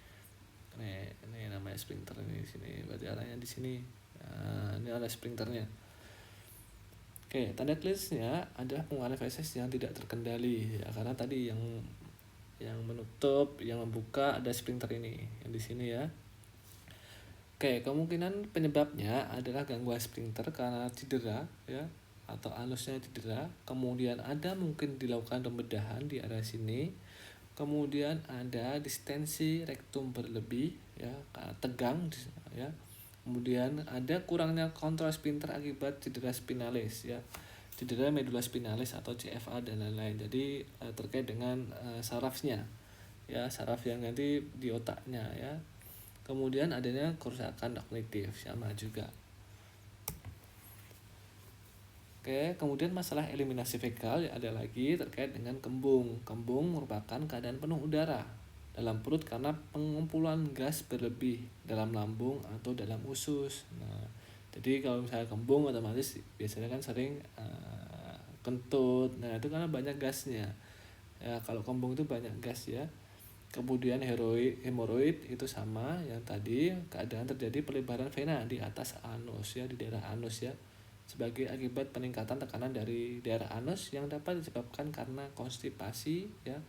Ini namanya sphincter ini di sini, berarti arahnya di sini. Nah, ini ada sphincternya. Oke, tanda klinisnya adalah pengeluaran feses yang tidak terkendali ya, karena tadi yang menutup, yang membuka ada sphincter ini yang di sini ya. Oke, kemungkinan penyebabnya adalah gangguan sphincter karena cedera ya atau anusnya cedera. Kemudian ada mungkin dilakukan pembedahan di area sini. Kemudian ada distensi rektum berlebih ya, tegang ya. Kemudian ada kurangnya kontrol sphincter akibat cedera spinalis ya, cedera medula spinalis atau CFA dan lain-lain. Jadi terkait dengan sarafnya ya, saraf yang nanti di otaknya ya. Kemudian adanya kerusakan kognitif sama juga. Oke, kemudian masalah eliminasi fekal ada lagi terkait dengan kembung. Kembung merupakan keadaan penuh udara dalam perut karena pengumpulan gas berlebih dalam lambung atau dalam usus. Nah, jadi kalau misalnya kembung otomatis biasanya kan sering kentut. Nah, itu karena banyak gasnya. Ya, kalau kembung itu banyak gas ya. Kemudian hemoroid itu sama yang tadi, keadaan terjadi pelebaran vena di atas anus ya, di daerah anus ya, sebagai akibat peningkatan tekanan dari daerah anus yang dapat disebabkan karena konstipasi ya,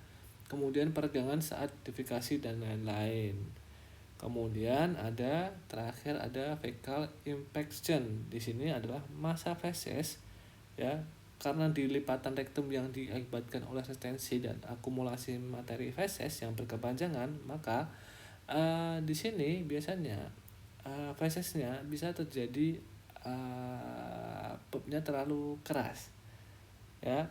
kemudian peregangan saat defekasi dan lain-lain. Kemudian terakhir ada fecal infection. Di sini adalah masa feses ya, karena di lipatan rektum yang diakibatkan oleh resistensi dan akumulasi materi feses yang berkepanjangan, maka di sini biasanya fesesnya bisa terjadi pupnya terlalu keras ya.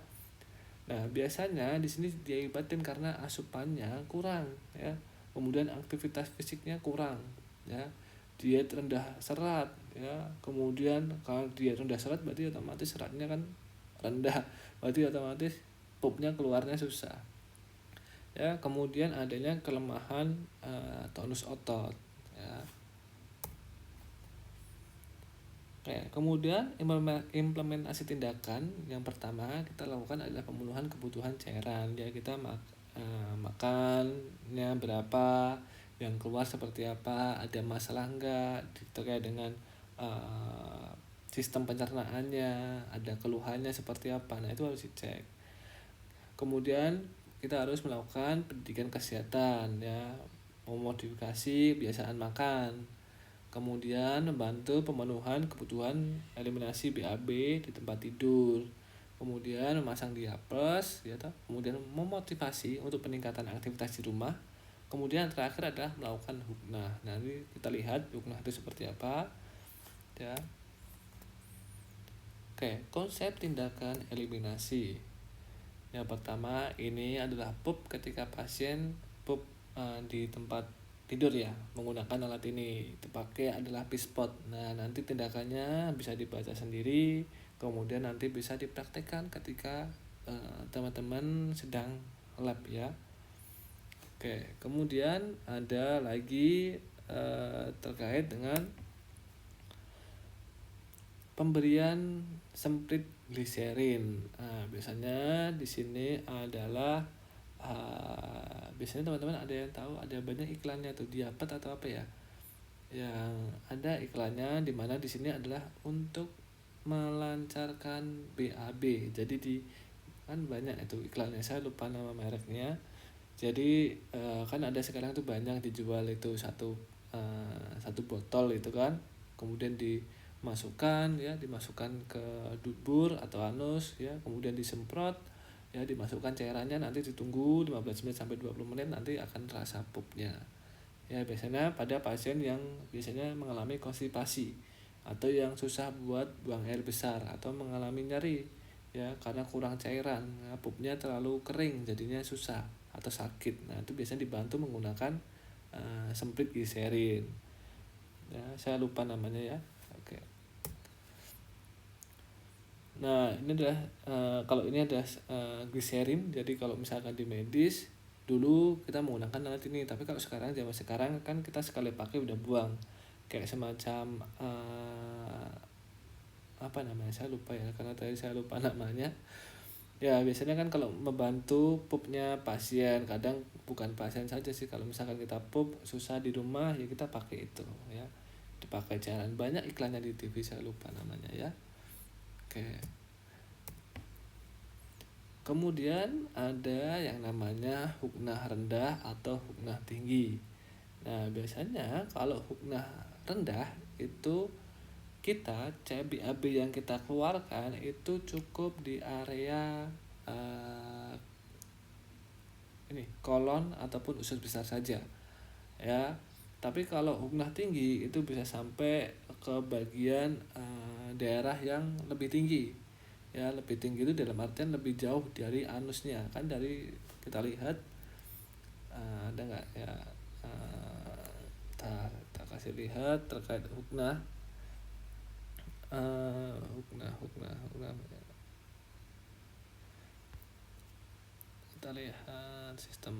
Nah, biasanya di sini diakibatkan karena asupannya kurang ya. Kemudian aktivitas fisiknya kurang ya. Diet rendah serat ya. Kemudian kalau diet rendah serat berarti otomatis seratnya kan rendah. Berarti otomatis pupnya keluarnya susah. Ya, kemudian adanya kelemahan tonus otot ya. Oke, kemudian implementasi tindakan yang pertama kita lakukan adalah pemenuhan kebutuhan cairan ya. Kita makannya berapa, yang keluar seperti apa, ada masalah enggak terkait dengan sistem pencernaannya, ada keluhannya seperti apa. Nah, itu harus dicek. Kemudian kita harus melakukan pendidikan kesehatan ya, memodifikasi kebiasaan makan. Kemudian membantu pemenuhan kebutuhan eliminasi BAB di tempat tidur. Kemudian memasang diapers ya toh. Kemudian memotivasi untuk peningkatan aktivitas di rumah. Kemudian terakhir adalah melakukan huknah. Nah, ini kita lihat huknah itu seperti apa ya. Oke, konsep tindakan eliminasi. Yang pertama ini adalah pup ketika pasien pup di tempat tidur ya, menggunakan alat ini. Dipakai adalah pispot. Nah, nanti tindakannya bisa dibaca sendiri, kemudian nanti bisa dipraktekkan ketika teman-teman sedang lab ya. Oke, kemudian ada lagi terkait dengan pemberian semprit gliserin. Nah, biasanya di sini adalah biasanya teman-teman ada yang tahu, ada banyak iklannya tuh, Diapet atau apa ya, yang ada iklannya di mana di sini adalah untuk melancarkan BAB. Jadi kan banyak itu iklannya, saya lupa nama mereknya. Jadi kan ada sekarang tuh banyak dijual itu satu botol itu kan, kemudian dimasukkan ke dubur atau anus ya, kemudian disemprot ya, dimasukkan cairannya, nanti ditunggu 15 menit sampai 20 menit, nanti akan terasa pupnya ya. Biasanya pada pasien yang biasanya mengalami konstipasi atau yang susah buat buang air besar atau mengalami nyeri ya karena kurang cairan, nah, pupnya terlalu kering jadinya susah atau sakit. Nah, itu biasanya dibantu menggunakan semprit gliserin ya, saya lupa namanya ya. Oke. Nah, ini adalah kalau ini adalah gliserin. Jadi kalau misalkan di medis dulu kita menggunakan alat ini, tapi kalau sekarang zaman sekarang kan kita sekali pakai udah buang, kayak semacam apa namanya, saya lupa ya karena tadi saya lupa namanya ya. Biasanya kan kalau membantu pupnya pasien, kadang bukan pasien saja sih, kalau misalkan kita pup susah di rumah ya kita pakai itu ya, dipakai cairan. Banyak iklannya di TV, saya lupa namanya ya. Oke. Kemudian ada yang namanya huknah rendah atau huknah tinggi. Nah, biasanya kalau huknah rendah itu kita CBAB yang kita keluarkan itu cukup di area kolon ataupun usus besar saja ya. Tapi kalau huknah tinggi itu bisa sampai ke bagian daerah yang lebih tinggi ya. Lebih tinggi itu dalam artian lebih jauh dari anusnya kan. Dari kita lihat ada nggak ya, kita kasih lihat terkait huknah kita lihat sistem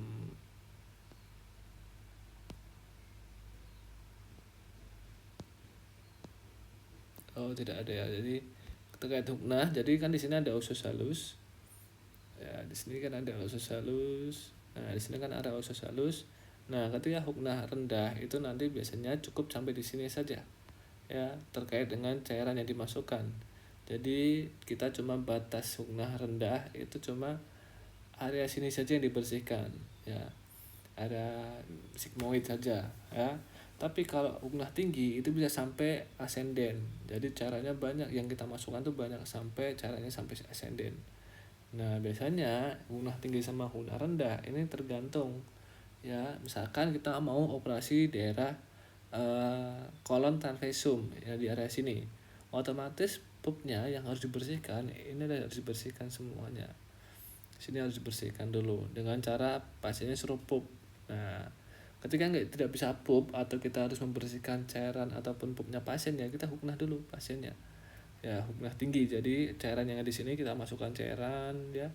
Oh, tidak ada ya. Jadi terkait huknah, jadi kan di sini ada usus halus. Ya, di sini kan ada usus halus. Nah, di sini kan ada usus halus. Nah, ketika huknah rendah itu nanti biasanya cukup sampai di sini saja. Ya, terkait dengan cairan yang dimasukkan. Jadi kita cuma batas huknah rendah itu cuma area sini saja yang dibersihkan, ya. Area sigmoid saja, ya. Tapi kalau huknah tinggi itu bisa sampai ascendent. Jadi caranya banyak, yang kita masukkan tuh banyak sampai caranya sampai ascendent. Nah, biasanya huknah tinggi sama huknah rendah ini tergantung, ya. Misalkan kita mau operasi daerah kolon transversum ya, di area sini, otomatis pupnya yang harus dibersihkan ini harus dibersihkan semuanya. Sini harus dibersihkan dulu dengan cara pasiennya suruh pup. Nah, ketika tidak bisa pup atau kita harus membersihkan cairan ataupun pupnya pasien, ya kita huknah dulu pasiennya. Ya, huknah tinggi. Jadi cairan yang ada di sini kita masukkan cairan, ya.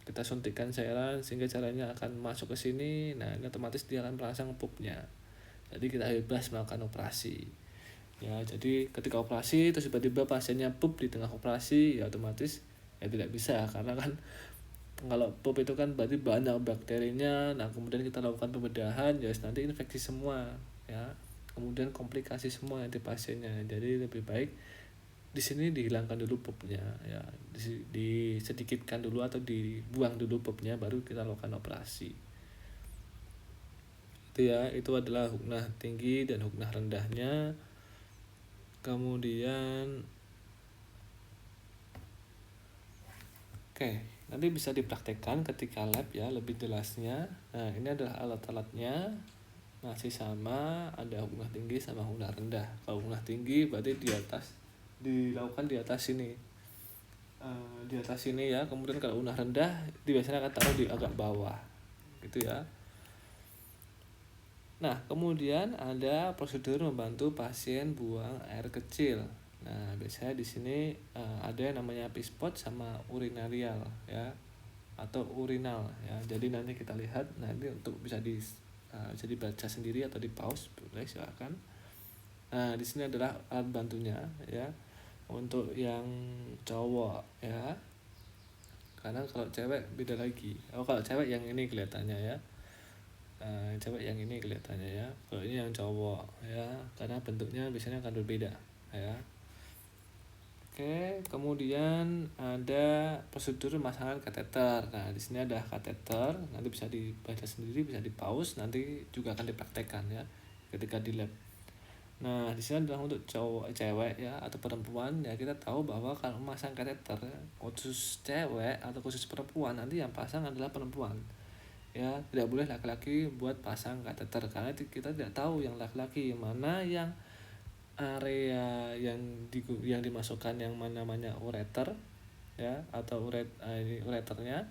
Kita suntikkan cairan sehingga cairannya akan masuk ke sini. Nah, ini otomatis dia akan merangsang pupnya. Jadi kita bebas melakukan operasi. Ya, jadi ketika operasi terus tiba-tiba pasiennya pup di tengah operasi, ya otomatis ya tidak bisa, karena kan kalau pup itu kan berarti banyak bakterinya. Nah, kemudian kita lakukan pembedahan, ya nanti infeksi semua, ya. Kemudian komplikasi semua nanti pasiennya. Jadi lebih baik di sini dihilangkan dulu pupnya, ya. Disedikitkan dulu atau dibuang dulu pupnya, baru kita lakukan operasi. Itu ya, itu adalah huknah tinggi dan huknah rendahnya. Kemudian nanti bisa dipraktekkan ketika lab ya, lebih jelasnya. Nah, ini adalah alat-alatnya, masih sama, ada huknah tinggi sama huknah rendah. Kalau huknah tinggi berarti dilakukan di atas sini, di atas sini ya. Kemudian kalau huknah rendah biasanya akan taruh di agak bawah, gitu ya. Nah, kemudian ada prosedur membantu pasien buang air kecil. Nah, biasanya di sini ada yang namanya pispot sama urinarial, ya, atau urinal, ya. Jadi nanti kita lihat, nanti untuk bisa dibaca sendiri atau di pause, boleh silakan. Nah, di sini adalah alat bantunya, ya, untuk yang cowok, ya. Karena kalau cewek beda lagi. Oh, kalau cewek yang ini kelihatannya, ya. Cewek yang ini kelihatannya, ya. Kalau ini yang cowok, ya, karena bentuknya biasanya akan berbeda, ya. Oke, kemudian ada prosedur pemasangan kateter. Nah, di sini ada kateter, nanti bisa dibaca sendiri, bisa di pause, nanti juga akan dipraktekkan ya ketika di lab. Nah, di sini adalah untuk cewek ya atau perempuan, ya. Kita tahu bahwa kalau memasang kateter khusus cewek atau khusus perempuan, nanti yang pasang adalah perempuan. Ya, tidak boleh laki-laki buat pasang kateter, karena kita tidak tahu yang laki-laki mana yang area yang dimasukkan, yang namanya ureter, ya, atau ureternya,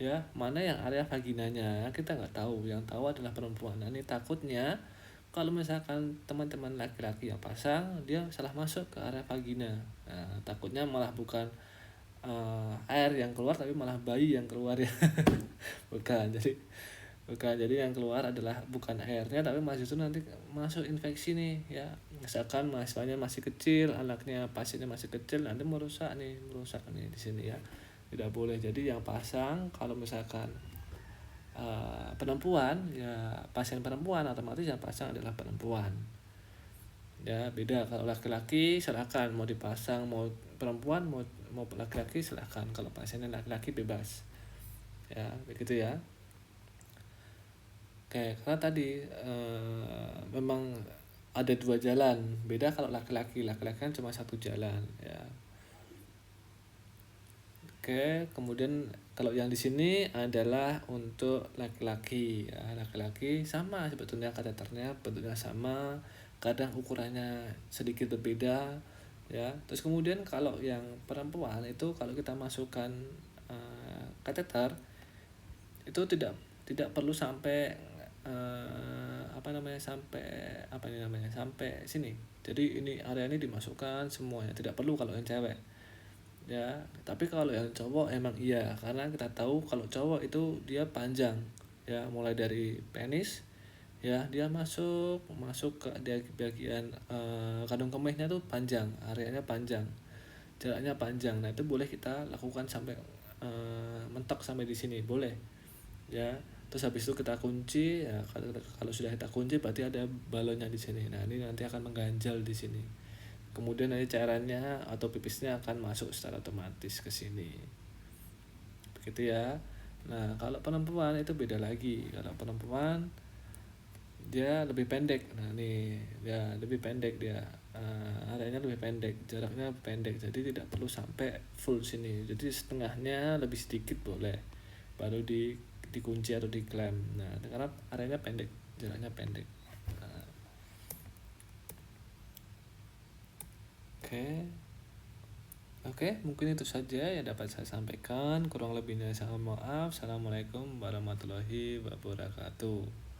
ya, mana yang area vaginanya kita nggak tahu. Yang tahu adalah perempuan. Nah, ini takutnya kalau misalkan teman-teman laki-laki yang pasang, dia salah masuk ke area vagina. Nah, takutnya malah bukan air yang keluar, tapi malah bayi yang keluar, ya. Bukan, jadi yang keluar adalah bukan airnya, tapi mahasiswa nanti masuk infeksi nih, ya. Misalkan mahasiswanya masih kecil, anaknya pasiennya masih kecil, nanti merusak nih di sini, ya. Tidak boleh. Jadi yang pasang kalau misalkan perempuan, ya pasien perempuan, otomatis yang pasang adalah perempuan. Ya, beda kalau laki-laki silakan mau dipasang, mau perempuan mau laki-laki silakan. Kalau pasiennya laki-laki bebas. Ya, begitu ya. Oke, karena tadi memang ada dua jalan. Beda kalau laki-laki kan cuma satu jalan, ya. Oke, kemudian kalau yang di sini adalah untuk laki-laki, ya. Laki-laki sama sebetulnya kateternya, bentuknya sama, kadang ukurannya sedikit berbeda, ya. Terus kemudian kalau yang perempuan itu kalau kita masukkan kateter itu tidak perlu sampai sampai sini. Jadi ini area ini dimasukkan semuanya, tidak perlu kalau yang cewek, ya. Tapi kalau yang cowok emang iya, karena kita tahu kalau cowok itu dia panjang, ya, mulai dari penis, ya dia masuk masuk ke di bagian kandung kemihnya tuh panjang, areanya panjang, jaraknya panjang. Nah itu boleh kita lakukan sampai mentok sampai di sini boleh ya. Terus habis itu kita kunci ya, kalau sudah kita kunci berarti ada balonnya di sini. Nah ini nanti akan mengganjal di sini, kemudian nanti cairannya atau pipisnya akan masuk secara otomatis ke sini, begitu ya. Nah kalau perempuan itu beda lagi. Kalau perempuan dia lebih pendek. Nah nih ya lebih pendek dia, areanya lebih pendek, jaraknya pendek, jadi tidak perlu sampai full sini, jadi setengahnya lebih sedikit boleh, baru dikunci atau diklem. Nah karena areanya pendek, jaraknya pendek. Nah, oke. Oke, mungkin itu saja yang dapat saya sampaikan. Kurang lebihnya saya mohon maaf. Assalamualaikum warahmatullahi wabarakatuh.